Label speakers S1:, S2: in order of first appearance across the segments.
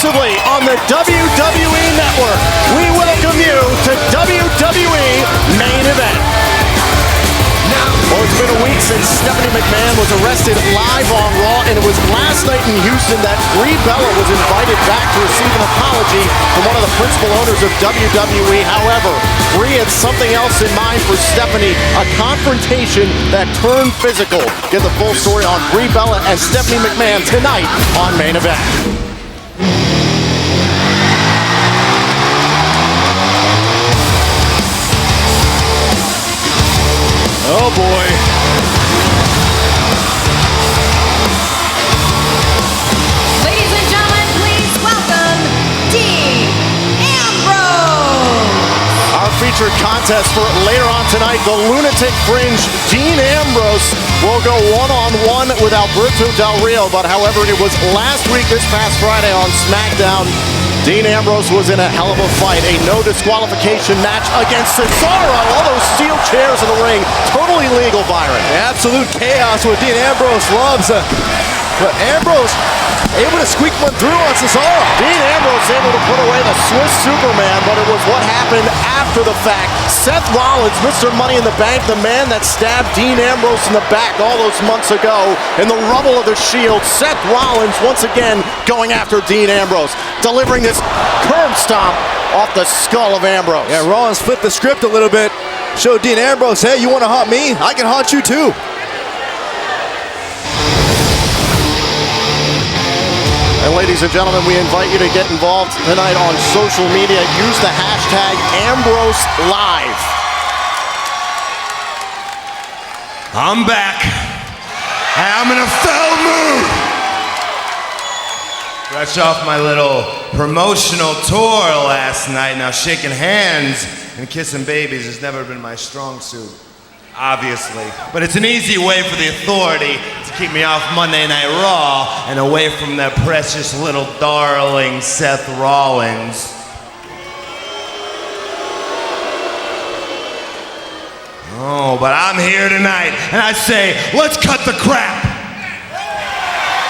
S1: exclusively on the WWE Network, we welcome you to WWE Main Event. Well, it's been a week since Stephanie McMahon was arrested live on Raw, and it was last night in Houston that Brie Bella was invited back to receive an apology from one of the principal owners of WWE. However, Brie had something else in mind for Stephanie, a confrontation that turned physical. Get the full story on Brie Bella and Stephanie McMahon tonight on Main Event. Oh boy.
S2: Ladies and gentlemen, please welcome Dean Ambrose.
S1: Our featured contest for later on tonight, the Lunatic Fringe. Dean Ambrose will go one-on-one with Alberto Del Rio, but however, it was last week, this past Friday on SmackDown. Dean Ambrose was in a hell of a fight, a no disqualification match against Cesaro. All those steel chairs in the ring, totally legal, Byron.
S3: Absolute chaos, what Dean Ambrose loves. But Ambrose able to squeak one through on Cesaro.
S1: Dean Ambrose able to put away the Swiss Superman, but it was what happened after the fact. Seth Rollins, Mr. Money in the Bank, the man that stabbed Dean Ambrose in the back all those months ago in the rubble of the Shield. Seth Rollins once again going after Dean Ambrose, delivering this curb stomp off the skull of Ambrose.
S3: Yeah, Rollins flipped the script a little bit. Showed Dean Ambrose, hey, you want to haunt me? I can haunt you too.
S1: And ladies and gentlemen, we invite you to get involved tonight on social media. Use the hashtag AmbroseLive.
S4: I'm back. I'm in a foul mood. Fresh off my little promotional tour last night. Now shaking hands and kissing babies has never been my strong suit, obviously. But it's an easy way for the authority to keep me off Monday Night Raw and away from that precious little darling Seth Rollins. Oh, but I'm here tonight, and I say, let's cut the crap.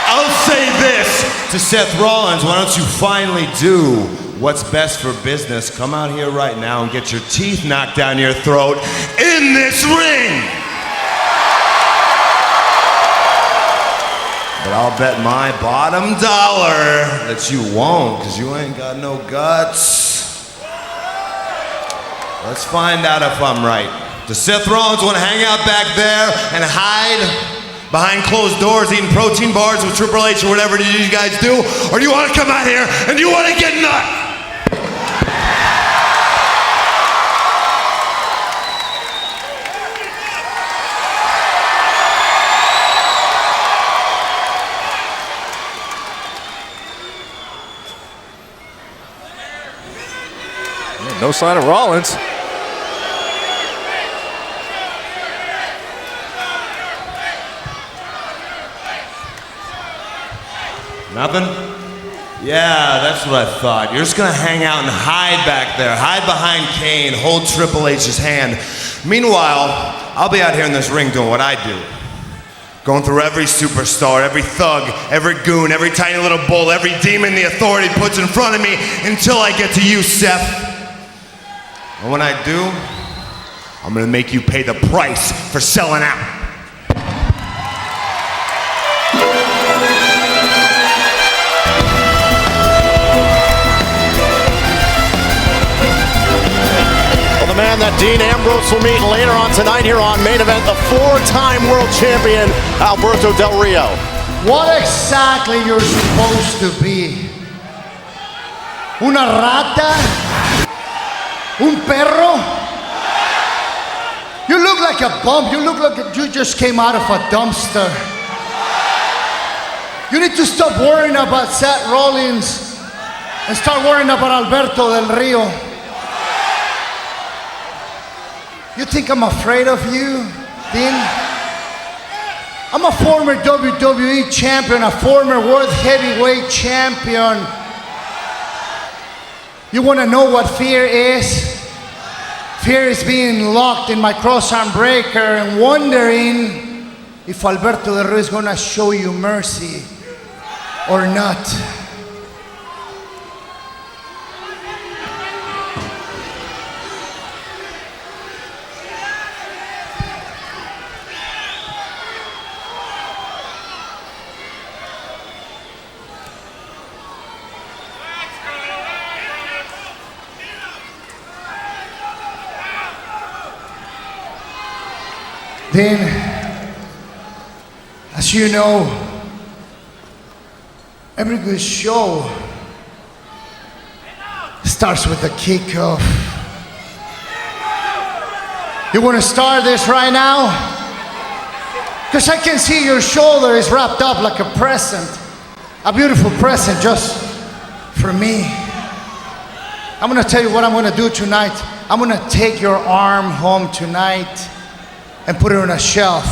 S4: I'll say this to Seth Rollins, why don't you finally do what's best for business? Come out here right now and get your teeth knocked down your throat in this ring. But I'll bet my bottom dollar that you won't, because you ain't got no guts. Let's find out if I'm right. Does Seth Rollins want to hang out back there and hide behind closed doors eating protein bars with Triple H or whatever it is you guys do? Or do you want to come out here and do you want to get nut?
S3: No sign of Rollins.
S4: Nothing? Yeah, that's what I thought. You're just gonna hang out and hide back there. Hide behind Kane, hold Triple H's hand. Meanwhile, I'll be out here in this ring doing what I do. Going through every superstar, every thug, every goon, every tiny little bull, every demon the authority puts in front of me until I get to you, Seth. And when I do, I'm gonna make you pay the price for selling out.
S1: The man that Dean Ambrose will meet later on tonight here on Main Event, the four-time world champion, Alberto Del Rio.
S5: What exactly you're supposed to be? Una rata? Un perro? You look like a bum. You look like you just came out of a dumpster. You need to stop worrying about Seth Rollins and start worrying about Alberto Del Rio. You think I'm afraid of you, Dean? I'm a former WWE champion, a former world heavyweight champion. You want to know what fear is? Fear is being locked in my cross-arm breaker and wondering if Alberto Del Rio is going to show you mercy or not. Then, as you know, every good show starts with a kickoff. You want to start this right now? Because I can see your shoulder is wrapped up like a present, a beautiful present just for me. I'm gonna tell you what I'm gonna do tonight. I'm gonna take your arm home tonight and put it on a shelf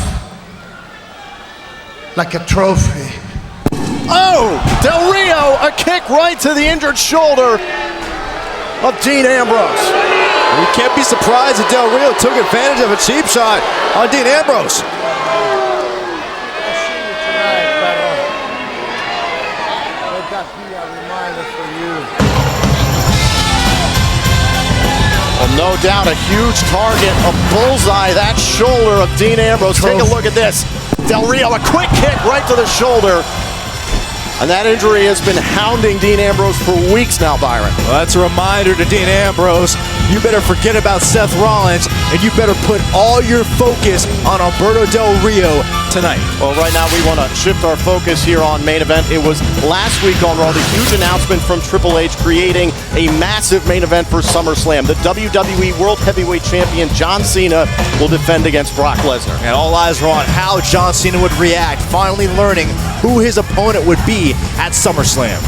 S5: like a trophy.
S1: Oh, Del Rio, a kick right to the injured shoulder of Dean Ambrose.
S3: We can't be surprised that Del Rio took advantage of a cheap shot on Dean Ambrose.
S1: Well, no doubt a huge target, a bullseye, that shoulder of Dean Ambrose. Take a look at this. Del Rio, a quick kick right to the shoulder. And that injury has been hounding Dean Ambrose for weeks now, Byron.
S3: Well, that's a reminder to Dean Ambrose. You better forget about Seth Rollins, and you better put all your focus on Alberto Del Rio tonight.
S1: Well, right now we want to shift our focus here on main event. It was last week on Raw, the huge announcement from Triple H creating a massive main event for SummerSlam. The WWE World Heavyweight Champion John Cena will defend against Brock Lesnar.
S3: And all eyes are on how John Cena would react, finally learning who his opponent would be at SummerSlam.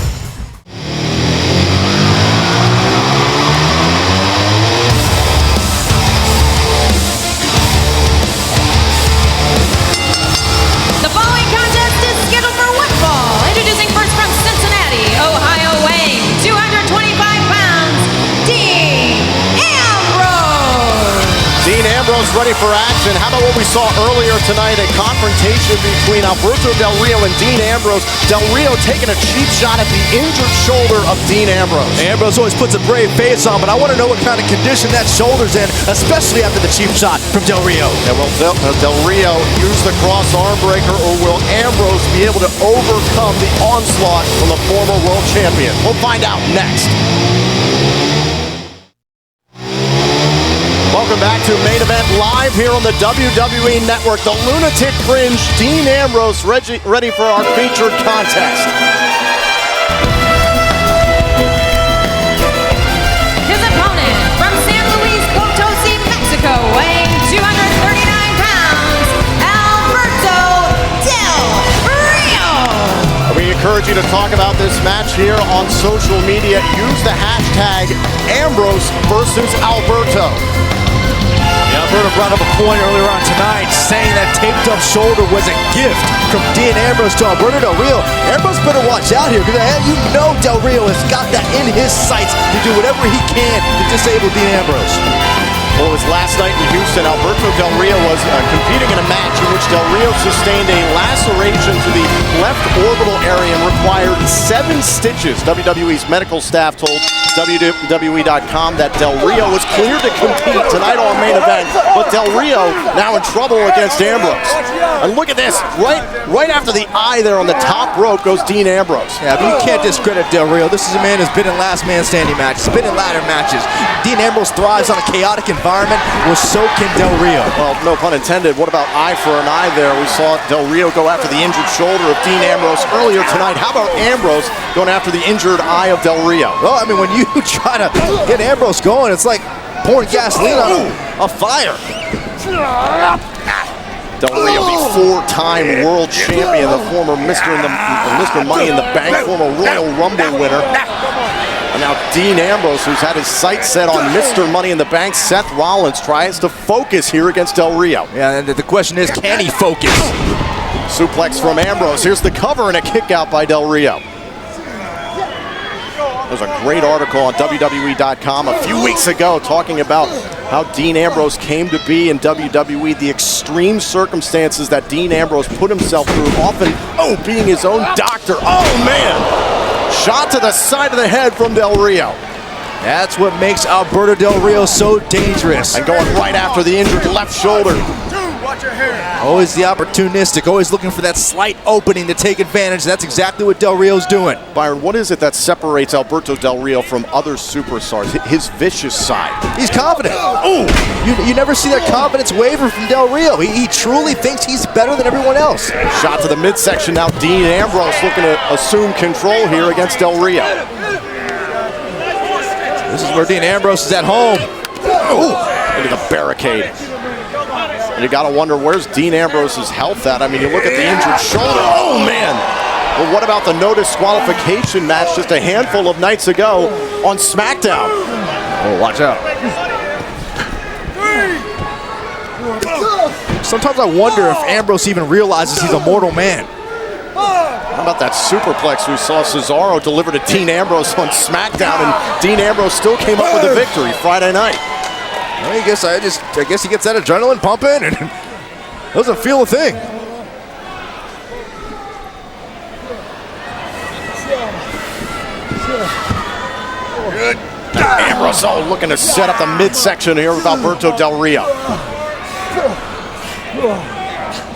S2: The following contest is scheduled for one fall. Introducing first from Cincinnati, Ohio, weighing 225 pounds, Dean Ambrose.
S1: Dean Ambrose ready for action. How about what we saw earlier tonight, a confrontation between Alberto Del Rio and Dean Ambrose. Del Rio taking a cheap shot at the injured shoulder of Dean Ambrose.
S3: Ambrose always puts a brave face on, but I want to know what kind of condition that shoulder's in, especially after the cheap shot from Del Rio.
S1: Yeah, will Del Rio use the cross arm breaker, or will Ambrose be able to overcome the onslaught from the former world champion? We'll find out next. Welcome back to Main Event Live here on the WWE Network. The Lunatic Fringe, Dean Ambrose, ready for our featured contest.
S2: His opponent from San Luis Potosi, Mexico, weighing 239 pounds, Alberto Del Rio.
S1: We encourage you to talk about this match here on social media. Use the hashtag Ambrose versus Alberto.
S3: Yeah, Alberto brought up a point earlier on tonight saying that taped up shoulder was a gift from Dean Ambrose to Alberto Del Rio. Ambrose better watch out here, because you know Del Rio has got that in his sights to do whatever he can to disable Dean Ambrose.
S1: Well, it was last night in Houston. Alberto Del Rio was competing in a match in which Del Rio sustained a laceration to the left orbital area and required 7 stitches. WWE's medical staff told WWE.com that Del Rio was cleared to compete tonight on Main Event, but Del Rio now in trouble against Ambrose. And look at this, right after the eye there on the top rope goes Dean Ambrose.
S3: Yeah, but you can't discredit Del Rio. This is a man who's been in last man standing matches, been in ladder matches. Dean Ambrose thrives on a chaotic environment, well, so can Del Rio.
S1: Well, no pun intended. What about eye for an eye there? We saw Del Rio go after the injured shoulder of Dean Ambrose earlier tonight. How about Ambrose going after the injured eye of Del Rio?
S3: Well, I mean, when you try to get Ambrose going, it's like pouring gasoline on a fire.
S1: Del Rio, the 4-time world champion, the former Mr. Money in the Bank, former Royal Rumble winner. And now Dean Ambrose, who's had his sights set on Mr. Money in the Bank, Seth Rollins, tries to focus here against Del Rio.
S3: Yeah, and the question is, can he focus?
S1: Suplex from Ambrose. Here's the cover and a kick out by Del Rio. There's a great article on WWE.com a few weeks ago talking about how Dean Ambrose came to be in WWE, the extreme circumstances that Dean Ambrose put himself through, often, being his own doctor. Oh, man! Shot to the side of the head from Del Rio.
S3: That's what makes Alberto Del Rio so dangerous.
S1: And going right after the injured left shoulder.
S3: Always the opportunistic, always looking for that slight opening to take advantage. That's exactly what Del Rio's doing.
S1: Byron, what is it that separates Alberto Del Rio from other superstars? His vicious side.
S3: He's confident.
S1: Ooh!
S3: You never see that confidence waver from Del Rio. He truly thinks he's better than everyone else.
S1: Shot to the midsection now. Dean Ambrose looking to assume control here against Del Rio.
S3: This is where Dean Ambrose is at home.
S1: Ooh, into the barricade. And you gotta wonder, where's Dean Ambrose's health at? I mean, you look at the injured shoulder. Oh, man. Well, what about the no disqualification match just a handful of nights ago on SmackDown?
S3: Oh, watch out. Sometimes I wonder if Ambrose even realizes he's a mortal man.
S1: How about that superplex we saw Cesaro deliver to Dean Ambrose on SmackDown, and Dean Ambrose still came up with the victory Friday night.
S3: Well, I guess he gets that adrenaline pumping and doesn't feel a thing.
S1: Good. Ambrose looking to set up the midsection here with Alberto Del Rio.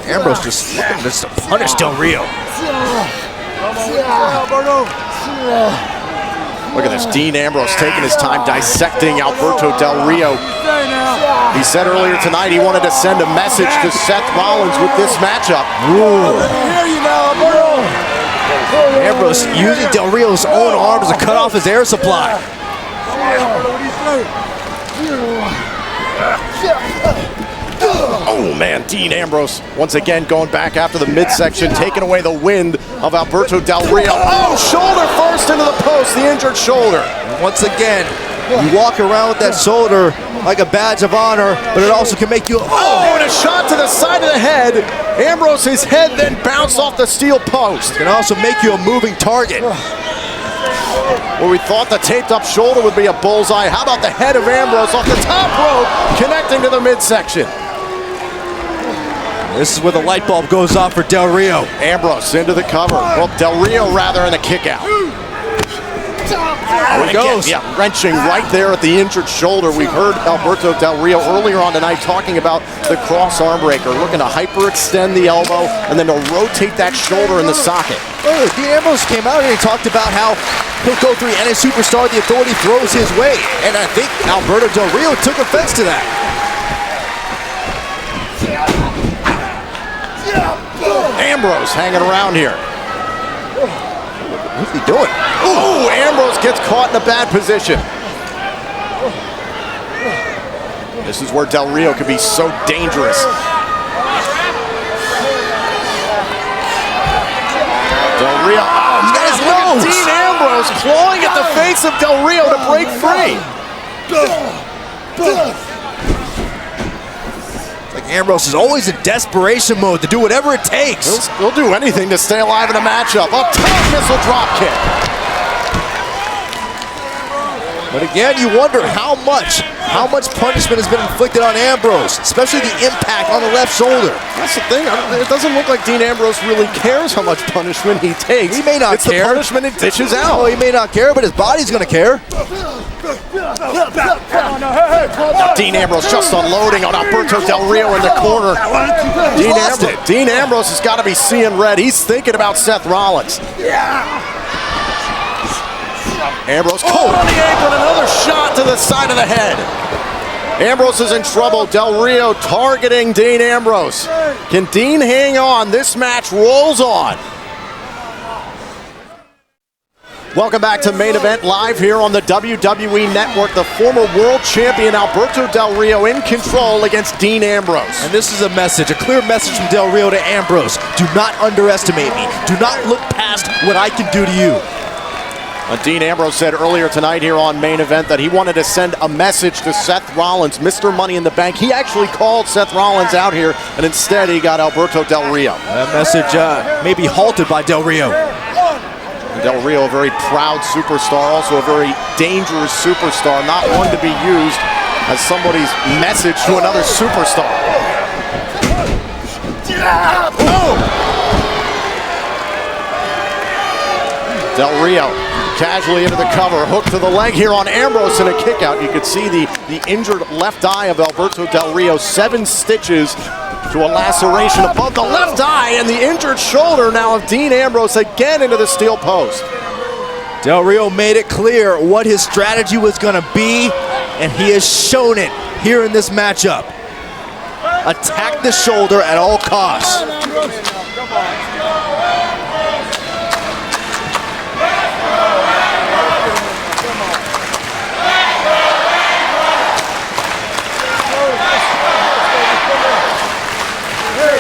S3: Ambrose just looking to punish Del Rio.
S1: Look at this, Dean Ambrose taking his time dissecting Alberto Del Rio. He said earlier tonight he wanted to send a message to Seth Rollins with this matchup.
S3: Ambrose using Del Rio's own arms to cut off his air supply.
S1: Oh man, Dean Ambrose once again going back after the midsection, taking away the wind of Alberto Del Rio. Oh, shoulder first into the post, the injured shoulder.
S3: And once again, you walk around with that shoulder like a badge of honor, but it also can make you...
S1: Oh, and a shot to the side of the head. Ambrose's head then bounced off the steel post.
S3: It can also make you a moving target.
S1: Well, we thought the taped up shoulder would be a bullseye. How about the head of Ambrose off the top rope, connecting to the midsection?
S3: This is where the light bulb goes off for Del Rio.
S1: Ambrose into the cover. Well, Del Rio rather in the kick out.
S3: There he goes.
S1: Yeah, wrenching right there at the injured shoulder. We heard Alberto Del Rio earlier on tonight talking about the cross arm breaker, looking to hyperextend the elbow and then to rotate that shoulder in the socket.
S3: Oh, Dean Ambrose came out and he talked about how he'll go through any superstar the authority throws his way. And I think Alberto Del Rio took offense to that.
S1: Ambrose hanging around here.
S3: What's he doing?
S1: Ooh, Ambrose gets caught in a bad position. This is where Del Rio could be so dangerous. Del Rio, oh man, look at Dean Ambrose clawing at the face of Del Rio to break free.
S3: Ambrose is always in desperation mode to do whatever it takes.
S1: He'll do anything to stay alive in a matchup. A top missile drop kick.
S3: But again, you wonder how much punishment has been inflicted on Ambrose, especially the impact on the left shoulder.
S1: That's the thing. It doesn't look like Dean Ambrose really cares how much punishment he takes.
S3: He may not
S1: it's
S3: care.
S1: The punishment he dishes out.
S3: Oh, he may not care, but his body's going to care.
S1: Dean Ambrose just unloading on Alberto Del Rio in the corner. Dean Ambrose has got to be seeing red. He's thinking about Seth Rollins. Ambrose caught on the apron, another shot to the side of the head. Ambrose is in trouble. Del Rio targeting Dean Ambrose. Can Dean hang on? This match rolls on. Welcome back to Main Event Live here on the WWE Network. The former world champion Alberto Del Rio in control against Dean Ambrose.
S3: And this is a message, a clear message from Del Rio to Ambrose. Do not underestimate me. Do not look past what I can do to you.
S1: Dean Ambrose said earlier tonight here on Main Event that he wanted to send a message to Seth Rollins, Mr. Money in the Bank. He actually called Seth Rollins out here, and instead he got Alberto Del Rio.
S3: That message may be halted by Del Rio.
S1: Del Rio, a very proud superstar, also a very dangerous superstar, not one to be used as somebody's message to another superstar. Oh! Del Rio casually into the cover, hook to the leg here on Ambrose and a kick out. You could see the injured left eye of Alberto Del Rio, 7 stitches to a laceration above the left eye, and the injured shoulder now of Dean Ambrose again into the steel post.
S3: Del Rio made it clear what his strategy was going to be, and he has shown it here in this matchup. Attack the shoulder at all costs.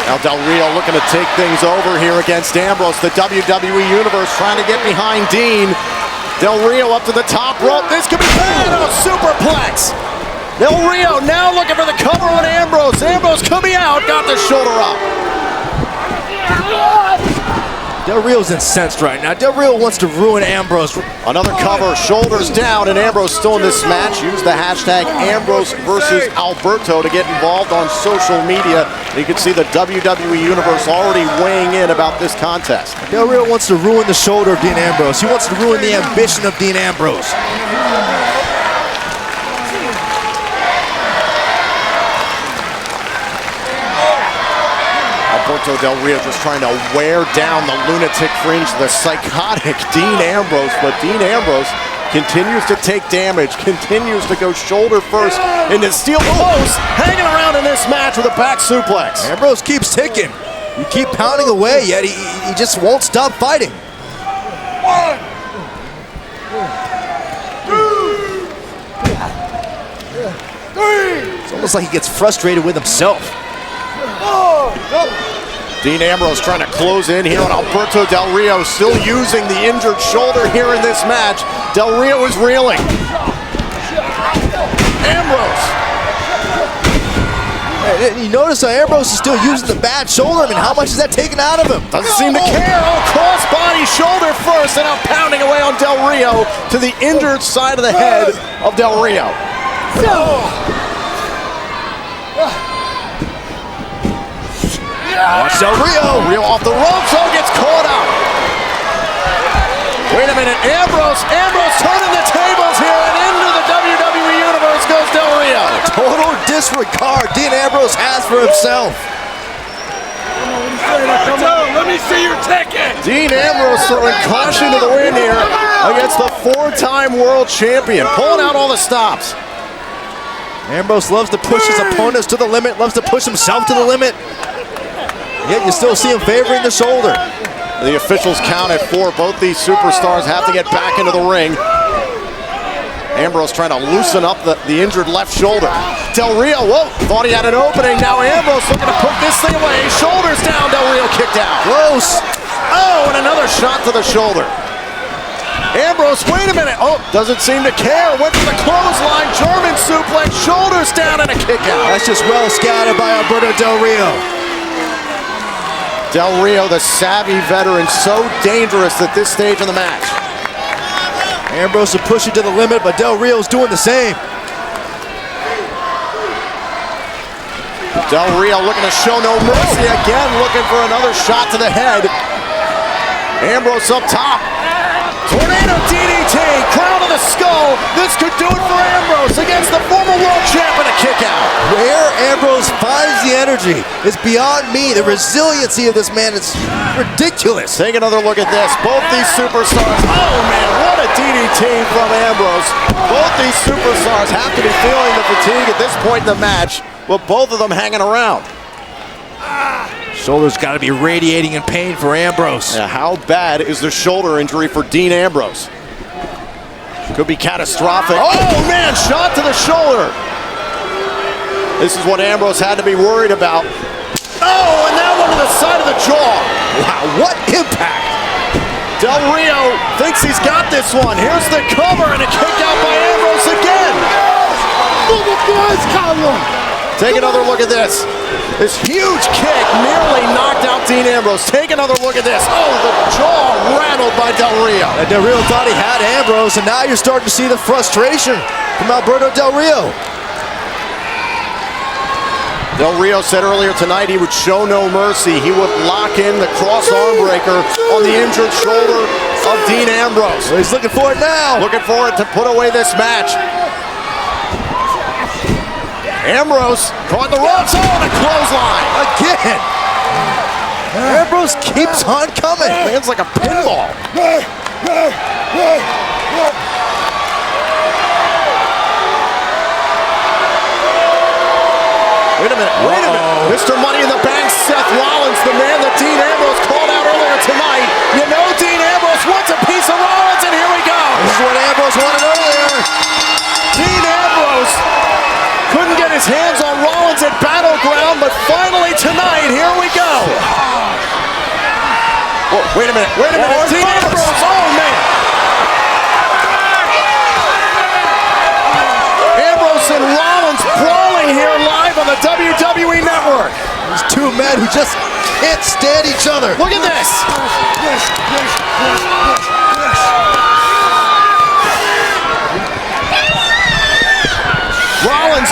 S1: Now Del Rio looking to take things over here against Ambrose. The WWE Universe trying to get behind Dean. Del Rio up to the top rope. This could be bad on a superplex. Del Rio now looking for the cover on Ambrose. Ambrose coming out, got the shoulder up.
S3: Del Rio's incensed right now. Del Rio wants to ruin Ambrose.
S1: Another cover, shoulders down, and Ambrose still in this match. Use the hashtag Ambrose versus Alberto to get involved on social media. You can see the WWE Universe already weighing in about this contest.
S3: Del Rio wants to ruin the shoulder of Dean Ambrose. He wants to ruin the ambition of Dean Ambrose.
S1: Alberto Del Rio just trying to wear down the lunatic fringe, the psychotic Dean Ambrose, but Dean Ambrose continues to take damage, continues to go shoulder first into steel post, hanging around in this match with a back suplex.
S3: Ambrose keeps ticking. You keep pounding away, yet he just won't stop fighting. It's almost like he gets frustrated with himself.
S1: Dean Ambrose trying to close in here on Alberto Del Rio, still using the injured shoulder here in this match. Del Rio is reeling. Ambrose.
S3: Hey, you notice how Ambrose is still using the bad shoulder? I mean, how much is that taken out of him?
S1: Doesn't seem to care. Oh, crossbody shoulder first, and now pounding away on Del Rio to the injured side of the head of Del Rio.
S3: Watch Del Rio.
S1: Rio off the ropes, oh, gets caught up. Wait a minute, Ambrose turning the tables here, and into the WWE Universe goes Del Rio.
S3: Total disregard Dean Ambrose has for himself.
S6: Let me see your ticket.
S1: Dean Ambrose throwing caution to the wind here against the four-time world champion, pulling out all the stops.
S3: Ambrose loves to push his opponents to the limit, loves to push himself to the limit. Yet you still see him favoring the shoulder.
S1: The officials count at 4. Both these superstars have to get back into the ring. Ambrose trying to loosen up the injured left shoulder. Del Rio, whoa, thought he had an opening. Now Ambrose looking to put this thing away. Shoulders down, Del Rio kicked out.
S3: Close.
S1: Oh, and another shot to the shoulder. Ambrose, wait a minute. Oh, doesn't seem to care. Went for the clothesline, German suplex, shoulders down, and a kick out.
S3: That's just well scouted by Alberto Del Rio.
S1: Del Rio, the savvy veteran, so dangerous at this stage of the match.
S3: Ambrose will push it to the limit, but Del Rio's doing the same.
S1: Del Rio looking to show no mercy again, looking for another shot to the head. Ambrose up top. Tornado DDT, crown of the skull. This could do it for Ambrose against the former world champ, and a kick out.
S3: Where Ambrose finds the energy is beyond me. The resiliency of this man is ridiculous.
S1: Take another look at this. Both these superstars. Oh man, what a DDT from Ambrose. Both these superstars have to be feeling the fatigue at this point in the match, with both of them hanging around.
S3: Shoulder's got to be radiating in pain for Ambrose.
S1: Yeah, how bad is the shoulder injury for Dean Ambrose? Could be catastrophic. Oh man, shot to the shoulder. This is what Ambrose had to be worried about. Oh, and that one to the side of the jaw.
S3: Wow, what impact.
S1: Del Rio thinks he's got this one. Here's the cover, and a kick out by Ambrose again. Take another look at this. This huge kick nearly knocked out Dean Ambrose. Take another look at this. Oh, the jaw rattled by Del Rio.
S3: And Del Rio thought he had Ambrose, and now you're starting to see the frustration from Alberto Del Rio.
S1: Del Rio said earlier tonight he would show no mercy. He would lock in the cross arm breaker on the injured shoulder of Dean Ambrose.
S3: Well, he's looking for it now.
S1: Looking for it to put away this match. Ambrose caught the ropes. Oh, and a clothesline.
S3: Again. Ambrose keeps on coming.
S1: Lands like a pinball. Wait a minute, wait a minute. Mr. Money in the Bank, Seth Rollins, the man that Dean Ambrose called out earlier tonight. You know Dean Ambrose wants a piece of Rollins, and here we go.
S3: This is what Ambrose wanted earlier.
S1: Dean Ambrose couldn't get his hands on Rollins at Battleground, but finally tonight, here we go. Whoa, wait a minute, Dean Ambrose, oh man. Ambrose and Rollins brawling here live on the WWE Network.
S3: These two men who just can't stand each other.
S1: Look at this. Rollins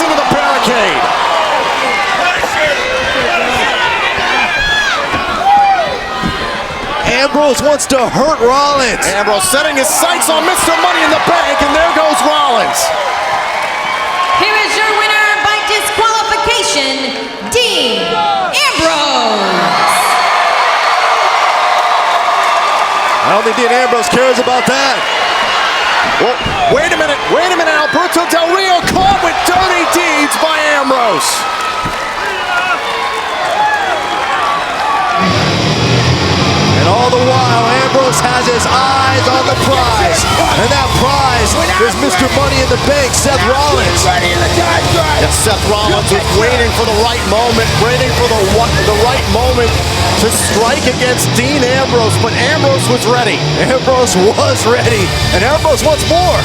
S1: into the barricade.
S3: Ambrose wants to hurt Rollins.
S1: Ambrose setting his sights on Mr. Money in the Bank, and there goes Rollins.
S2: Here is your winner by disqualification, Dean Ambrose.
S3: I don't think Dean Ambrose cares about that.
S1: Well, wait a minute, Alberto Del Rio caught with dirty deeds by Ambrose.
S3: And all the while, Ambrose has his eyes on the prize. And that prize is Mr. Money in the Bank, Seth Rollins.
S1: And Seth Rollins was waiting for the right moment, the right moment to strike against Dean Ambrose, but Ambrose was ready.
S3: Ambrose was ready, and Ambrose wants more.